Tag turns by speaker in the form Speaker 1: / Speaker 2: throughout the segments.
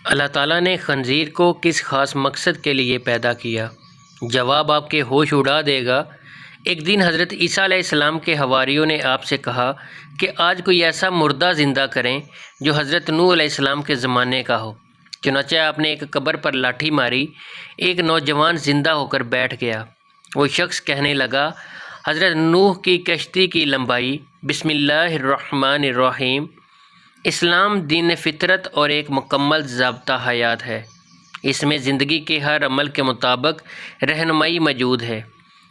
Speaker 1: اللہ تعالیٰ نے خنزیر کو کس خاص مقصد کے لیے پیدا کیا؟ جواب آپ کے ہوش اڑا دے گا۔ ایک دن حضرت عیسیٰ علیہ السلام کے حواریوں نے آپ سے کہا کہ آج کوئی ایسا مردہ زندہ کریں جو حضرت نوح علیہ السلام کے زمانے کا ہو۔ چنانچہ آپ نے ایک قبر پر لاٹھی ماری، ایک نوجوان زندہ ہو کر بیٹھ گیا۔ وہ شخص کہنے لگا، حضرت نوح کی کشتی کی لمبائی، بسم اللہ الرحمن الرحیم۔ اسلام دین فطرت اور ایک مکمل ضابطہ حیات ہے۔ اس میں زندگی کے ہر عمل کے مطابق رہنمائی موجود ہے۔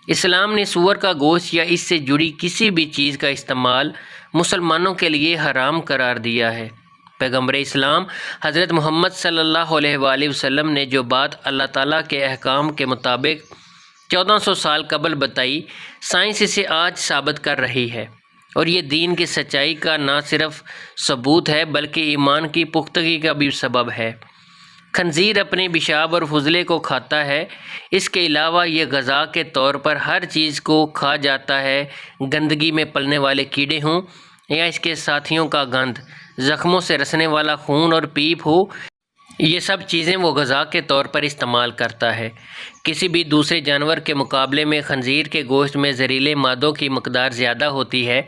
Speaker 1: اسلام نے سور کا گوشت یا اس سے جڑی کسی بھی چیز کا استعمال مسلمانوں کے لیے حرام قرار دیا ہے۔ پیغمبر اسلام حضرت محمد صلی اللہ علیہ وآلہ وسلم نے جو بات اللہ تعالیٰ کے احکام کے مطابق 1400 سال قبل بتائی، سائنس اسے آج ثابت کر رہی ہے، اور یہ دین کی سچائی کا نہ صرف ثبوت ہے بلکہ ایمان کی پختگی کا بھی سبب ہے۔ خنزیر اپنے پیشاب اور فضلے کو کھاتا ہے۔ اس کے علاوہ یہ غذا کے طور پر ہر چیز کو کھا جاتا ہے، گندگی میں پلنے والے کیڑے ہوں یا اس کے ساتھیوں کا گند، زخموں سے رسنے والا خون اور پیپ ہو، یہ سب چیزیں وہ غذا کے طور پر استعمال کرتا ہے۔ کسی بھی دوسرے جانور کے مقابلے میں خنزیر کے گوشت میں زہریلے مادوں کی مقدار زیادہ ہوتی ہے۔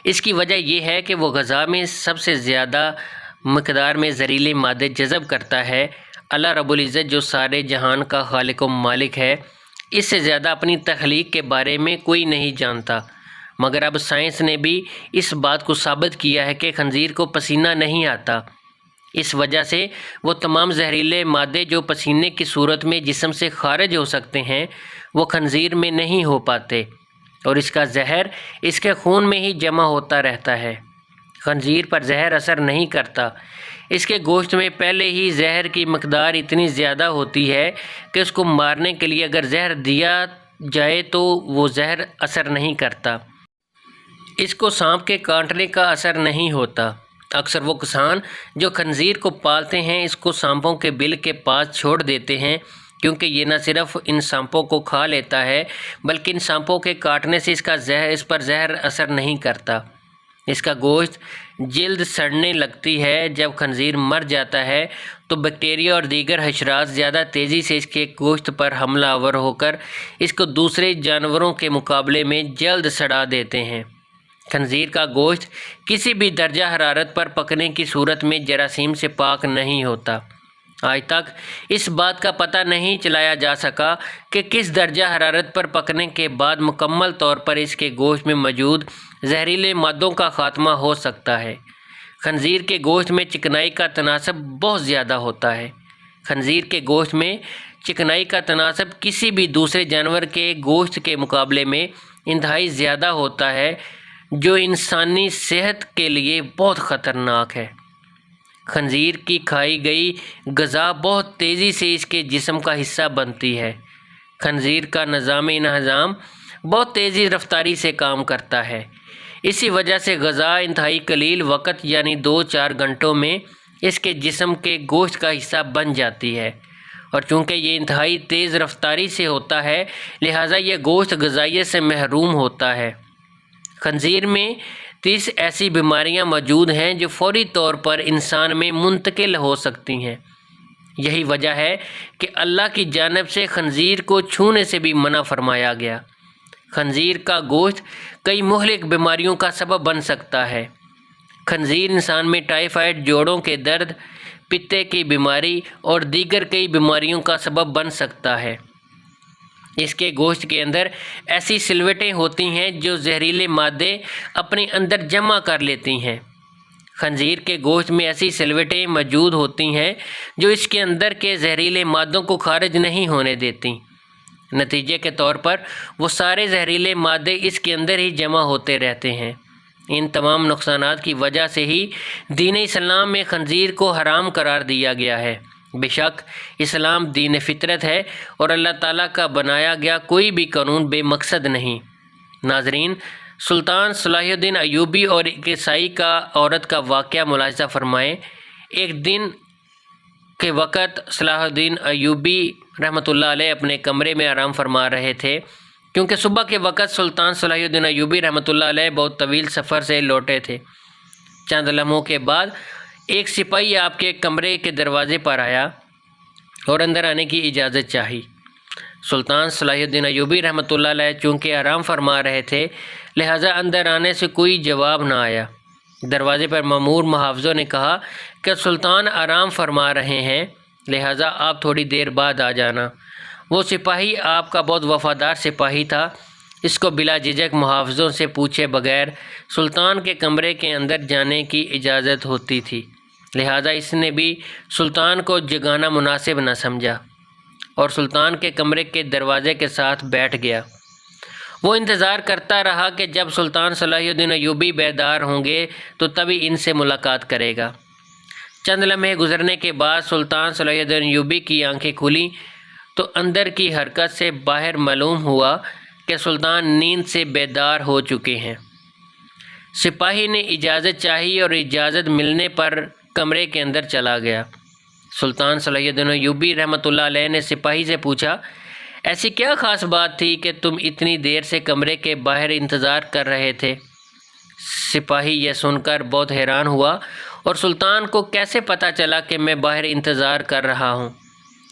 Speaker 1: اس کی وجہ یہ ہے کہ وہ غذا میں سب سے زیادہ مقدار میں زہریلے مادے جذب کرتا ہے۔ اللہ رب العزت جو سارے جہان کا خالق و مالک ہے، اس سے زیادہ اپنی تخلیق کے بارے میں کوئی نہیں جانتا، مگر اب سائنس نے بھی اس بات کو ثابت کیا ہے کہ خنزیر کو پسینہ نہیں آتا۔ اس وجہ سے وہ تمام زہریلے مادے جو پسینے کی صورت میں جسم سے خارج ہو سکتے ہیں، وہ خنزیر میں نہیں ہو پاتے، اور اس کا زہر اس کے خون میں ہی جمع ہوتا رہتا ہے۔ خنزیر پر زہر اثر نہیں کرتا۔ اس کے گوشت میں پہلے ہی زہر کی مقدار اتنی زیادہ ہوتی ہے کہ اس کو مارنے کے لیے اگر زہر دیا جائے تو وہ زہر اثر نہیں کرتا۔ اس کو سانپ کے کاٹنے کا اثر نہیں ہوتا۔ اکثر وہ کسان جو خنزیر کو پالتے ہیں اس کو سانپوں کے بل کے پاس چھوڑ دیتے ہیں، کیونکہ یہ نہ صرف ان سانپوں کو کھا لیتا ہے بلکہ ان سانپوں کے کاٹنے سے اس پر زہر اثر نہیں کرتا۔ اس کا گوشت جلد سڑنے لگتی ہے۔ جب خنزیر مر جاتا ہے تو بیکٹیریا اور دیگر حشرات زیادہ تیزی سے اس کے گوشت پر حملہ آور ہو کر اس کو دوسرے جانوروں کے مقابلے میں جلد سڑا دیتے ہیں۔ خنزیر کا گوشت کسی بھی درجہ حرارت پر پکنے کی صورت میں جراثیم سے پاک نہیں ہوتا۔ آج تک اس بات کا پتہ نہیں چلایا جا سکا کہ کس درجہ حرارت پر پکنے کے بعد مکمل طور پر اس کے گوشت میں موجود زہریلے مادوں کا خاتمہ ہو سکتا ہے۔ خنزیر کے گوشت میں چکنائی کا تناسب بہت زیادہ ہوتا ہے۔ خنزیر کے گوشت میں چکنائی کا تناسب کسی بھی دوسرے جانور کے گوشت کے مقابلے میں انتہائی زیادہ ہوتا ہے، جو انسانی صحت کے لیے بہت خطرناک ہے۔ خنزیر کی کھائی گئی غذا بہت تیزی سے اس کے جسم کا حصہ بنتی ہے۔ خنزیر کا نظام انہضام بہت تیزی رفتاری سے کام کرتا ہے۔ اسی وجہ سے غذا انتہائی قلیل وقت یعنی 2-4 گھنٹوں میں اس کے جسم کے گوشت کا حصہ بن جاتی ہے، اور چونکہ یہ انتہائی تیز رفتاری سے ہوتا ہے لہٰذا یہ گوشت غذائیت سے محروم ہوتا ہے۔ خنزیر میں 30 ایسی بیماریاں موجود ہیں جو فوری طور پر انسان میں منتقل ہو سکتی ہیں۔ یہی وجہ ہے کہ اللہ کی جانب سے خنزیر کو چھونے سے بھی منع فرمایا گیا۔ خنزیر کا گوشت کئی مہلک بیماریوں کا سبب بن سکتا ہے۔ خنزیر انسان میں ٹائیفائڈ، جوڑوں کے درد، پتے کی بیماری اور دیگر کئی بیماریوں کا سبب بن سکتا ہے۔ اس کے گوشت کے اندر ایسی سلوٹیں ہوتی ہیں جو زہریلے مادے اپنے اندر جمع کر لیتی ہیں۔ خنزیر کے گوشت میں ایسی سلوٹیں موجود ہوتی ہیں جو اس کے اندر کے زہریلے مادوں کو خارج نہیں ہونے دیتی۔ نتیجے کے طور پر وہ سارے زہریلے مادے اس کے اندر ہی جمع ہوتے رہتے ہیں۔ ان تمام نقصانات کی وجہ سے ہی دین اسلام میں خنزیر کو حرام قرار دیا گیا ہے۔ بے شک اسلام دین فطرت ہے اور اللہ تعالیٰ کا بنایا گیا کوئی بھی قانون بے مقصد نہیں۔ ناظرین، سلطان صلاح الدین ایوبی اور ایک عیسائی کا عورت کا واقعہ ملاحظہ فرمائیں۔ ایک دن کے وقت صلاح الدین ایوبی رحمۃ اللہ علیہ اپنے کمرے میں آرام فرما رہے تھے، کیونکہ صبح کے وقت سلطان صلاح الدین ایوبی رحمۃ اللہ علیہ بہت طویل سفر سے لوٹے تھے۔ چند لمحوں کے بعد ایک سپاہی آپ کے کمرے کے دروازے پر آیا اور اندر آنے کی اجازت چاہی۔ سلطان صلاح الدین ایوبی رحمۃ اللہ علیہ چونکہ آرام فرما رہے تھے، لہٰذا اندر آنے سے کوئی جواب نہ آیا۔ دروازے پر مامور محافظوں نے کہا کہ سلطان آرام فرما رہے ہیں، لہٰذا آپ تھوڑی دیر بعد آ جانا۔ وہ سپاہی آپ کا بہت وفادار سپاہی تھا، اس کو بلا جھجک محافظوں سے پوچھے بغیر سلطان کے کمرے کے اندر جانے کی اجازت ہوتی تھی، لہٰذا اس نے بھی سلطان کو جگانا مناسب نہ سمجھا اور سلطان کے کمرے کے دروازے کے ساتھ بیٹھ گیا۔ وہ انتظار کرتا رہا کہ جب سلطان صلاح الدین ایوبی بیدار ہوں گے تو تبھی ان سے ملاقات کرے گا۔ چند لمحے گزرنے کے بعد سلطان صلاح الدین ایوبی کی آنکھیں کھلیں تو اندر کی حرکت سے باہر معلوم ہوا کہ سلطان نیند سے بیدار ہو چکے ہیں۔ سپاہی نے اجازت چاہی اور اجازت ملنے پر کمرے کے اندر چلا گیا۔ سلطان صلاح الدین ایوبی رحمۃ اللہ علیہ نے سپاہی سے پوچھا، ایسی کیا خاص بات تھی کہ تم اتنی دیر سے کمرے کے باہر انتظار کر رہے تھے؟ سپاہی یہ سن کر بہت حیران ہوا اور سلطان کو کیسے پتہ چلا کہ میں باہر انتظار کر رہا ہوں؟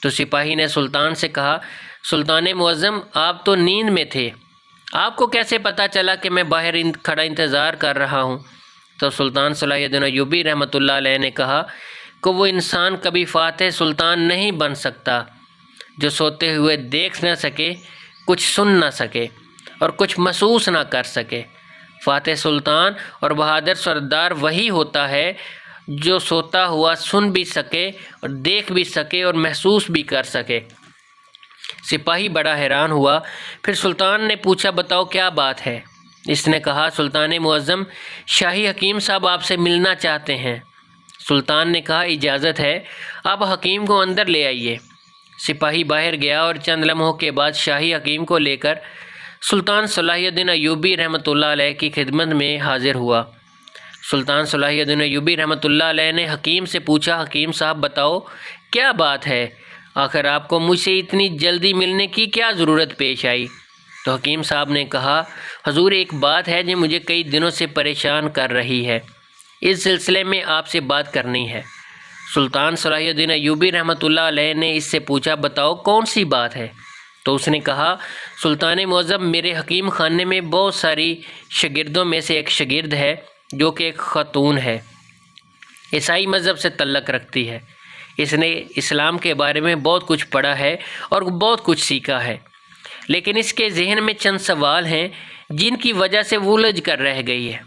Speaker 1: تو سپاہی نے سلطان سے کہا، سلطان معظم آپ تو نیند میں تھے، آپ کو کیسے پتہ چلا کہ میں باہر کھڑا انتظار کر رہا ہوں؟ تو سلطان صلاح الدین ایوبی رحمۃ اللہ علیہ نے کہا کہ وہ انسان کبھی فاتح سلطان نہیں بن سکتا جو سوتے ہوئے دیکھ نہ سکے، کچھ سن نہ سکے اور کچھ محسوس نہ کر سکے۔ فاتح سلطان اور بہادر سردار وہی ہوتا ہے جو سوتا ہوا سن بھی سکے اور دیکھ بھی سکے اور محسوس بھی کر سکے۔ سپاہی بڑا حیران ہوا۔ پھر سلطان نے پوچھا، بتاؤ کیا بات ہے؟ اس نے کہا، سلطان معظم، شاہی حکیم صاحب آپ سے ملنا چاہتے ہیں۔ سلطان نے کہا، اجازت ہے، آپ حکیم کو اندر لے آئیے۔ سپاہی باہر گیا اور چند لمحوں کے بعد شاہی حکیم کو لے کر سلطان صلاح الدین ایوبی رحمۃ اللہ علیہ کی خدمت میں حاضر ہوا۔ سلطان صلاح الدین ایوبی رحمۃ اللہ علیہ نے حکیم سے پوچھا، حکیم صاحب بتاؤ کیا بات ہے؟ آخر آپ کو مجھ سے اتنی جلدی ملنے کی کیا ضرورت پیش آئی؟ تو حکیم صاحب نے کہا، حضور ایک بات ہے جو مجھے کئی دنوں سے پریشان کر رہی ہے، اس سلسلے میں آپ سے بات کرنی ہے۔ سلطان صلاح الدین ایوبی رحمۃ اللہ علیہ نے اس سے پوچھا، بتاؤ کون سی بات ہے؟ تو اس نے کہا، سلطان معظم، میرے حکیم خانے میں بہت ساری شاگردوں میں سے ایک شاگرد ہے جو کہ ایک خاتون ہے، عیسائی مذہب سے تعلق رکھتی ہے۔ اس نے اسلام کے بارے میں بہت کچھ پڑھا ہے اور بہت کچھ سیکھا ہے، لیکن اس کے ذہن میں چند سوال ہیں جن کی وجہ سے وہ الجھ کر رہ گئی ہے۔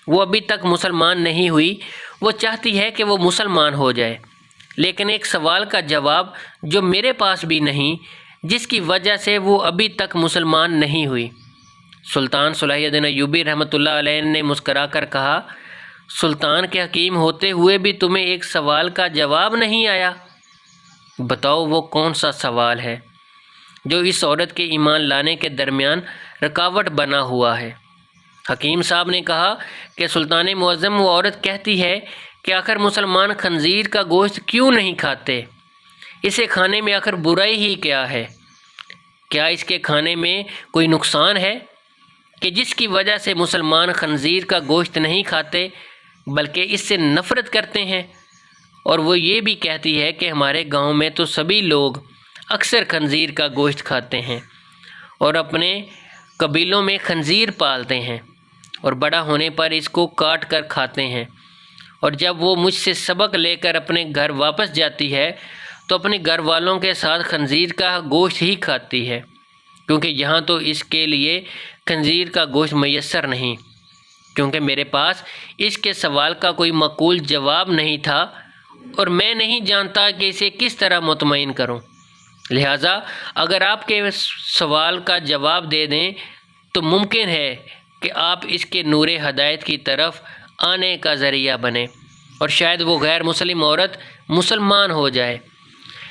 Speaker 1: وہ ابھی تک مسلمان نہیں ہوئی، وہ چاہتی ہے کہ وہ مسلمان ہو جائے، لیکن ایک سوال کا جواب جو میرے پاس بھی نہیں، جس کی وجہ سے وہ ابھی تک مسلمان نہیں ہوئی۔ سلطان صلاح الدین ایوبی رحمۃ اللہ علیہ نے مسکرا کر کہا، سلطان کے حکیم ہوتے ہوئے بھی تمہیں ایک سوال کا جواب نہیں آیا؟ بتاؤ وہ کون سا سوال ہے جو اس عورت کے ایمان لانے کے درمیان رکاوٹ بنا ہوا ہے؟ حکیم صاحب نے کہا کہ سلطان معظم، وہ عورت کہتی ہے کہ آخر مسلمان خنزیر کا گوشت کیوں نہیں کھاتے؟ اسے کھانے میں آخر برائی ہی کیا ہے؟ کیا اس کے کھانے میں کوئی نقصان ہے کہ جس کی وجہ سے مسلمان خنزیر کا گوشت نہیں کھاتے بلکہ اس سے نفرت کرتے ہیں؟ اور وہ یہ بھی کہتی ہے کہ ہمارے گاؤں میں تو سبھی لوگ اکثر خنزیر کا گوشت کھاتے ہیں اور اپنے قبیلوں میں خنزیر پالتے ہیں اور بڑا ہونے پر اس کو کاٹ کر کھاتے ہیں، اور جب وہ مجھ سے سبق لے کر اپنے گھر واپس جاتی ہے تو اپنے گھر والوں کے ساتھ خنزیر کا گوشت ہی کھاتی ہے، کیونکہ یہاں تو اس کے لیے خنزیر کا گوشت میسر نہیں۔ کیونکہ میرے پاس اس کے سوال کا کوئی معقول جواب نہیں تھا اور میں نہیں جانتا کہ اسے کس طرح مطمئن کروں، لہٰذا اگر آپ کے سوال کا جواب دے دیں تو ممکن ہے کہ آپ اس کے نور ہدایت کی طرف آنے کا ذریعہ بنیں اور شاید وہ غیر مسلم عورت مسلمان ہو جائے۔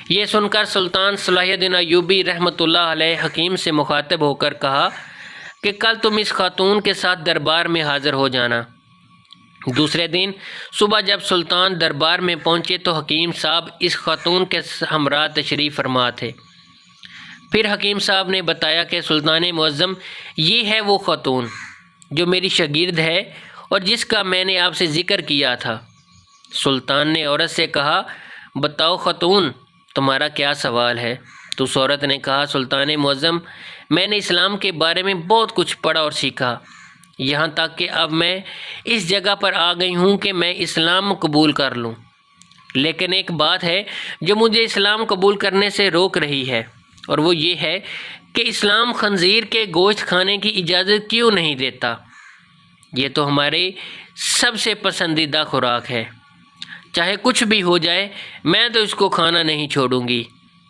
Speaker 1: یہ سن کر سلطان صلاح الدین ایوبی رحمۃ اللہ علیہ حکیم سے مخاطب ہو کر کہا کہ کل تم اس خاتون کے ساتھ دربار میں حاضر ہو جانا۔ دوسرے دن صبح جب سلطان دربار میں پہنچے تو حکیم صاحب اس خاتون کے ہمراہ تشریف فرما تھے۔ پھر حکیم صاحب نے بتایا کہ سلطان معظم، یہ ہے وہ خاتون جو میری شاگرد ہے اور جس کا میں نے آپ سے ذکر کیا تھا۔ سلطان نے عورت سے کہا بتاؤ خاتون تمہارا کیا سوال ہے؟ تو اس عورت نے کہا سلطان معظم میں نے اسلام کے بارے میں بہت کچھ پڑھا اور سیکھا، یہاں تک کہ اب میں اس جگہ پر آ گئی ہوں کہ میں اسلام قبول کر لوں، لیکن ایک بات ہے جو مجھے اسلام قبول کرنے سے روک رہی ہے، اور وہ یہ ہے کہ اسلام خنزیر کے گوشت کھانے کی اجازت کیوں نہیں دیتا؟ یہ تو ہماری سب سے پسندیدہ خوراک ہے، چاہے کچھ بھی ہو جائے میں تو اس کو کھانا نہیں چھوڑوں گی۔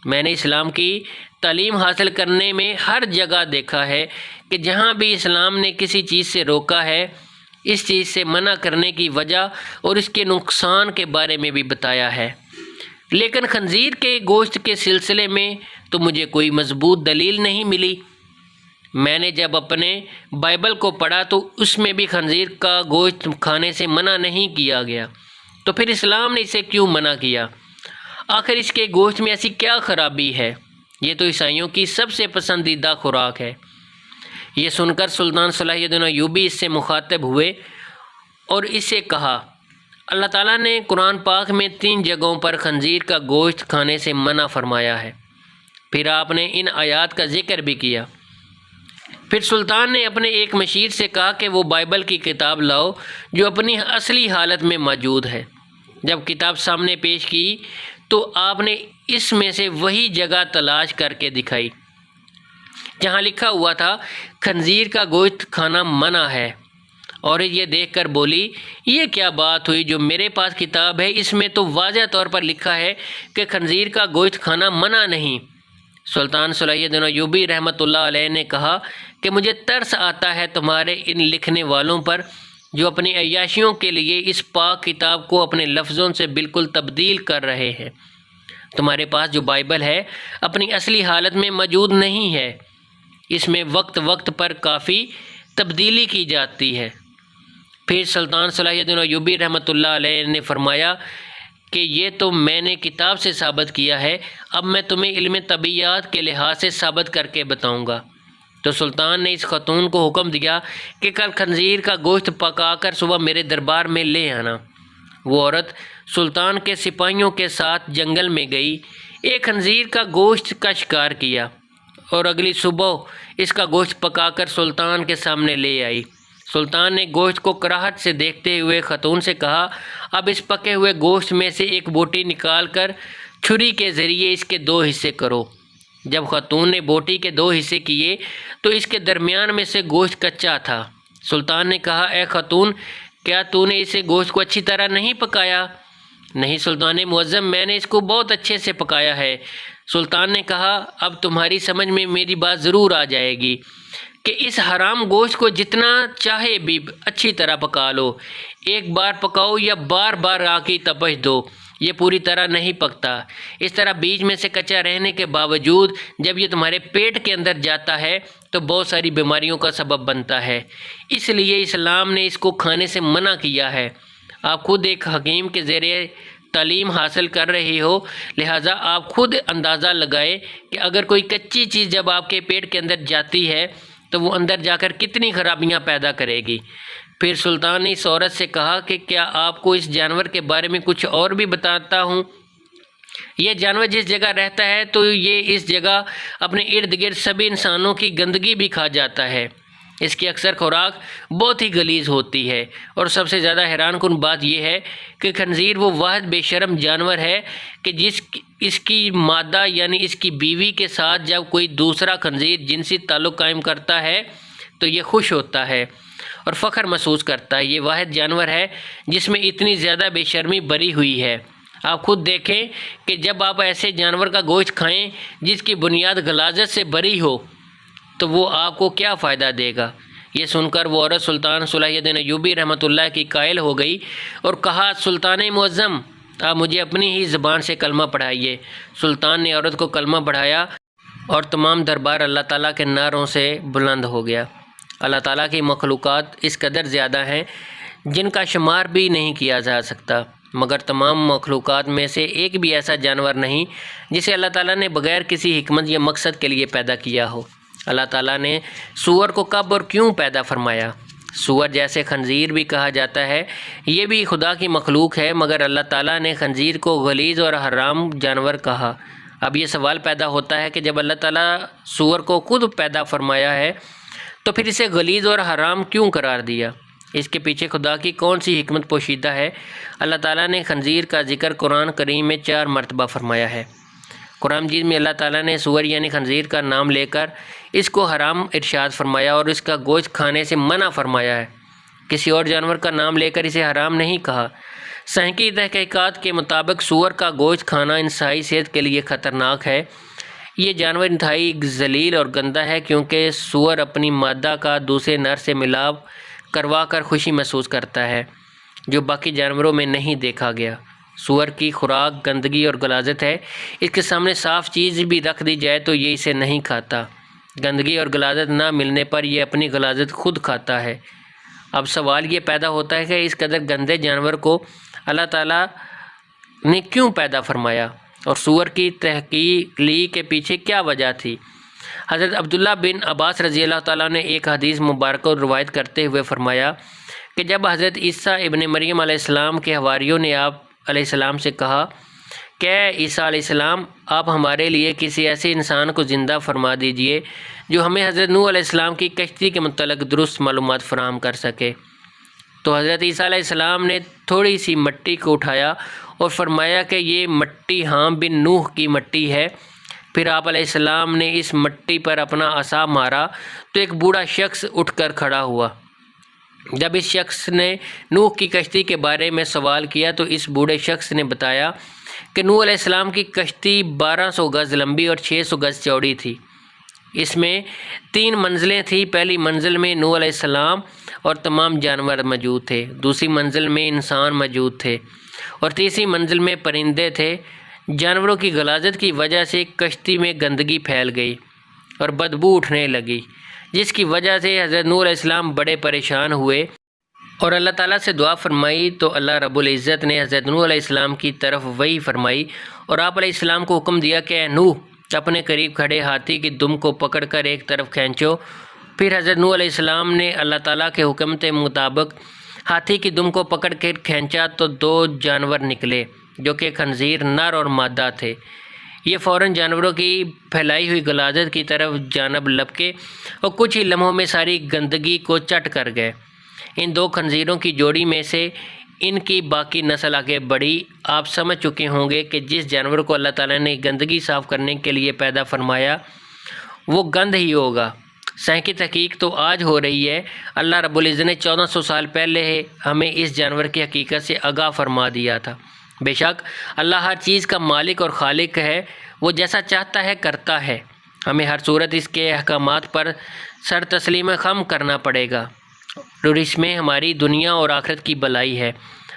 Speaker 1: میں نے اسلام کی تعلیم حاصل کرنے میں ہر جگہ دیکھا ہے کہ جہاں بھی اسلام نے کسی چیز سے روکا ہے اس چیز سے منع کرنے کی وجہ اور اس کے نقصان کے بارے میں بھی بتایا ہے، لیکن خنزیر کے گوشت کے سلسلے میں تو مجھے کوئی مضبوط دلیل نہیں ملی۔ میں نے جب اپنے بائبل کو پڑھا تو اس میں بھی خنزیر کا گوشت کھانے سے منع نہیں کیا گیا، تو پھر اسلام نے اسے کیوں منع کیا؟ آخر اس کے گوشت میں ایسی کیا خرابی ہے؟ یہ تو عیسائیوں کی سب سے پسندیدہ خوراک ہے۔ یہ سن کر سلطان صلاح الدین ایوبی اس سے مخاطب ہوئے اور اسے کہا اللہ تعالیٰ نے قرآن پاک میں 3 جگہوں پر خنزیر کا گوشت کھانے سے منع فرمایا ہے، پھر آپ نے ان آیات کا ذکر بھی کیا۔ پھر سلطان نے اپنے ایک مشیر سے کہا کہ وہ بائبل کی کتاب لاؤ جو اپنی اصلی حالت میں موجود ہے۔ جب کتاب سامنے پیش کی تو آپ نے اس میں سے وہی جگہ تلاش کر کے دکھائی جہاں لکھا ہوا تھا خنزیر کا گوشت کھانا منع ہے، اور یہ دیکھ کر بولی یہ کیا بات ہوئی، جو میرے پاس کتاب ہے اس میں تو واضح طور پر لکھا ہے کہ خنزیر کا گوشت کھانا منع نہیں۔ سلطان صلاح الدین ایوبی رحمۃ اللہ علیہ نے کہا کہ مجھے ترس آتا ہے تمہارے ان لکھنے والوں پر جو اپنی عیاشیوں کے لیے اس پاک کتاب کو اپنے لفظوں سے بالکل تبدیل کر رہے ہیں۔ تمہارے پاس جو بائبل ہے اپنی اصلی حالت میں موجود نہیں ہے، اس میں وقت وقت پر کافی تبدیلی کی جاتی ہے۔ پھر سلطان صلاح الدین ایوبی رحمۃ اللہ علیہ نے فرمایا کہ یہ تو میں نے کتاب سے ثابت کیا ہے، اب میں تمہیں علم طبیعیات کے لحاظ سے ثابت کر کے بتاؤں گا۔ تو سلطان نے اس خاتون کو حکم دیا کہ کل خنزیر کا گوشت پکا کر صبح میرے دربار میں لے آنا۔ وہ عورت سلطان کے سپاہیوں کے ساتھ جنگل میں گئی، ایک خنزیر کا گوشت کا شکار کیا اور اگلی صبح اس کا گوشت پکا کر سلطان کے سامنے لے آئی۔ سلطان نے گوشت کو کراہت سے دیکھتے ہوئے خاتون سے کہا اب اس پکے ہوئے گوشت میں سے ایک بوٹی نکال کر چھری کے ذریعے اس کے 2 حصے کرو۔ جب خاتون نے بوٹی کے 2 حصے کیے تو اس کے درمیان میں سے گوشت کچا تھا۔ سلطان نے کہا اے خاتون کیا تو نے اسے گوشت کو اچھی طرح نہیں پکایا؟ نہیں سلطان معظم میں نے اس کو بہت اچھے سے پکایا ہے۔ سلطان نے کہا اب تمہاری سمجھ میں میری بات ضرور آ جائے گی کہ اس حرام گوشت کو جتنا چاہے بھی اچھی طرح پکا لو، ایک بار پکاؤ یا بار بار آگ کی تپش دو، یہ پوری طرح نہیں پکتا۔ اس طرح بیچ میں سے کچا رہنے کے باوجود جب یہ تمہارے پیٹ کے اندر جاتا ہے تو بہت ساری بیماریوں کا سبب بنتا ہے، اس لیے اسلام نے اس کو کھانے سے منع کیا ہے۔ آپ خود ایک حکیم کے ذریعے تعلیم حاصل کر رہے ہو، لہٰذا آپ خود اندازہ لگائے کہ اگر کوئی کچی چیز جب آپ کے پیٹ کے اندر جاتی ہے تو وہ اندر جا کر کتنی خرابیاں پیدا کرے گی۔ پھر سلطان نے اس عورت سے کہا کہ کیا آپ کو اس جانور کے بارے میں کچھ اور بھی بتاتا ہوں؟ یہ جانور جس جگہ رہتا ہے تو یہ اس جگہ اپنے ارد گرد سبھی انسانوں کی گندگی بھی کھا جاتا ہے۔ اس کی اکثر خوراک بہت ہی غلیظ ہوتی ہے، اور سب سے زیادہ حیران کن بات یہ ہے کہ خنزیر وہ واحد بے شرم جانور ہے کہ اس کی مادہ یعنی اس کی بیوی کے ساتھ جب کوئی دوسرا خنزیر جنسی تعلق قائم کرتا ہے تو یہ خوش ہوتا ہے اور فخر محسوس کرتا ہے۔ یہ واحد جانور ہے جس میں اتنی زیادہ بے شرمی بری ہوئی ہے۔ آپ خود دیکھیں کہ جب آپ ایسے جانور کا گوشت کھائیں جس کی بنیاد غلاظت سے بری ہو تو وہ آپ کو کیا فائدہ دے گا؟ یہ سن کر وہ عورت سلطان صلاح الدین ایوبی رحمۃ اللہ کی قائل ہو گئی اور کہا سلطان معظم آپ مجھے اپنی ہی زبان سے کلمہ پڑھائیے۔ سلطان نے عورت کو کلمہ پڑھایا اور تمام دربار اللہ تعالیٰ کے نعروں سے بلند ہو گیا۔ اللہ تعالیٰ کی مخلوقات اس قدر زیادہ ہیں جن کا شمار بھی نہیں کیا جا سکتا، مگر تمام مخلوقات میں سے ایک بھی ایسا جانور نہیں جسے اللہ تعالیٰ نے بغیر کسی حکمت یا مقصد کے لیے پیدا کیا ہو۔ اللہ تعالیٰ نے سور کو کب اور کیوں پیدا فرمایا؟ سور جیسے خنزیر بھی کہا جاتا ہے، یہ بھی خدا کی مخلوق ہے، مگر اللہ تعالیٰ نے خنزیر کو غلیظ اور حرام جانور کہا۔ اب یہ سوال پیدا ہوتا ہے کہ جب اللہ تعالیٰ سور کو خود پیدا فرمایا ہے تو پھر اسے غلیظ اور حرام کیوں قرار دیا؟ اس کے پیچھے خدا کی کون سی حکمت پوشیدہ ہے؟ اللہ تعالیٰ نے خنزیر کا ذکر قرآن کریم میں 4 مرتبہ فرمایا ہے۔ قرآن مجید میں اللہ تعالیٰ نے سور یعنی خنزیر کا نام لے کر اس کو حرام ارشاد فرمایا اور اس کا گوشت کھانے سے منع فرمایا ہے۔ کسی اور جانور کا نام لے کر اسے حرام نہیں کہا۔ سائنسی تحقیقات کے مطابق سور کا گوشت کھانا انسانی صحت کے لیے خطرناک ہے۔ یہ جانور انتہائی ذلیل اور گندا ہے، کیونکہ سور اپنی مادہ کا دوسرے نر سے ملاپ کروا کر خوشی محسوس کرتا ہے، جو باقی جانوروں میں نہیں دیکھا گیا۔ سور کی خوراک گندگی اور غلاظت ہے۔ اس کے سامنے صاف چیز بھی رکھ دی جائے تو یہ اسے نہیں کھاتا۔ گندگی اور غلاظت نہ ملنے پر یہ اپنی غلاظت خود کھاتا ہے۔ اب سوال یہ پیدا ہوتا ہے کہ اس قدر گندے جانور کو اللہ تعالیٰ نے کیوں پیدا فرمایا اور سور کی تخلیق کے پیچھے کیا وجہ تھی؟ حضرت عبداللہ بن عباس رضی اللہ تعالیٰ نے ایک حدیث مبارکہ روایت کرتے ہوئے فرمایا کہ جب حضرت عیسیٰ ابن مریم علیہ السلام کے حواریوں نے آپ علیہ السلام سے کہا کہ عیسیٰ علیہ السلام آپ ہمارے لیے کسی ایسے انسان کو زندہ فرما دیجئے جو ہمیں حضرت نوح علیہ السلام کی کشتی کے متعلق درست معلومات فراہم کر سکے، تو حضرت عیسیٰ علیہ السلام نے تھوڑی سی مٹی کو اٹھایا اور فرمایا کہ یہ مٹی حام بن نوح کی مٹی ہے۔ پھر آپ علیہ السلام نے اس مٹی پر اپنا عصا مارا تو ایک بوڑھا شخص اٹھ کر کھڑا ہوا۔ جب اس شخص نے نوح کی کشتی کے بارے میں سوال کیا تو اس بوڑھے شخص نے بتایا کہ نوح علیہ السلام کی کشتی 1200 گز لمبی اور 600 گز چوڑی تھی۔ اس میں 3 منزلیں تھیں۔ پہلی منزل میں نوح علیہ السلام اور تمام جانور موجود تھے، دوسری منزل میں انسان موجود تھے اور تیسری منزل میں پرندے تھے۔ جانوروں کی غلاظت کی وجہ سے کشتی میں گندگی پھیل گئی اور بدبو اٹھنے لگی، جس کی وجہ سے حضرت نوح علیہ السلام بڑے پریشان ہوئے اور اللہ تعالیٰ سے دعا فرمائی، تو اللہ رب العزت نے حضرت نوح علیہ السلام کی طرف وحی فرمائی اور آپ علیہ السلام کو حکم دیا کہ اے نوح، اپنے قریب کھڑے ہاتھی کی دم کو پکڑ کر ایک طرف کھینچو۔ پھر حضرت نوح علیہ السلام نے اللہ تعالیٰ کے حکم کے مطابق ہاتھی کی دم کو پکڑ کر کھینچا تو 2 جانور نکلے جو کہ خنزیر نر اور مادہ تھے۔ یہ فوراً جانوروں کی پھیلائی ہوئی غلاظت کی طرف جانب لپکے اور کچھ ہی لمحوں میں ساری گندگی کو چٹ کر گئے۔ ان 2 خنزیروں کی جوڑی میں سے ان کی باقی نسل آگے بڑھی۔ آپ سمجھ چکے ہوں گے کہ جس جانور کو اللہ تعالیٰ نے گندگی صاف کرنے کے لیے پیدا فرمایا وہ گند ہی ہوگا۔ سائنسی تحقیق تو آج ہو رہی ہے، اللہ رب العزت نے 1400 سال پہلے ہمیں اس جانور کی حقیقت سے آگاہ فرما دیا تھا۔ بے شک اللہ ہر چیز کا مالک اور خالق ہے، وہ جیسا چاہتا ہے کرتا ہے۔ ہمیں ہر صورت اس کے احکامات پر سر تسلیم خم کرنا پڑے گا اور اس میں ہماری دنیا اور آخرت کی بھلائی ہے۔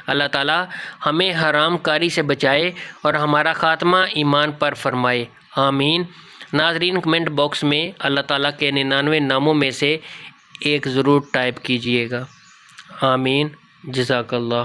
Speaker 1: اللہ تعالیٰ ہمیں حرام کاری سے بچائے اور ہمارا خاتمہ ایمان پر فرمائے، آمین۔ ناظرین کمنٹ باکس میں اللہ تعالیٰ کے 99 ناموں میں سے ایک ضرور ٹائپ کیجئے گا، آمین۔ جزاک اللہ۔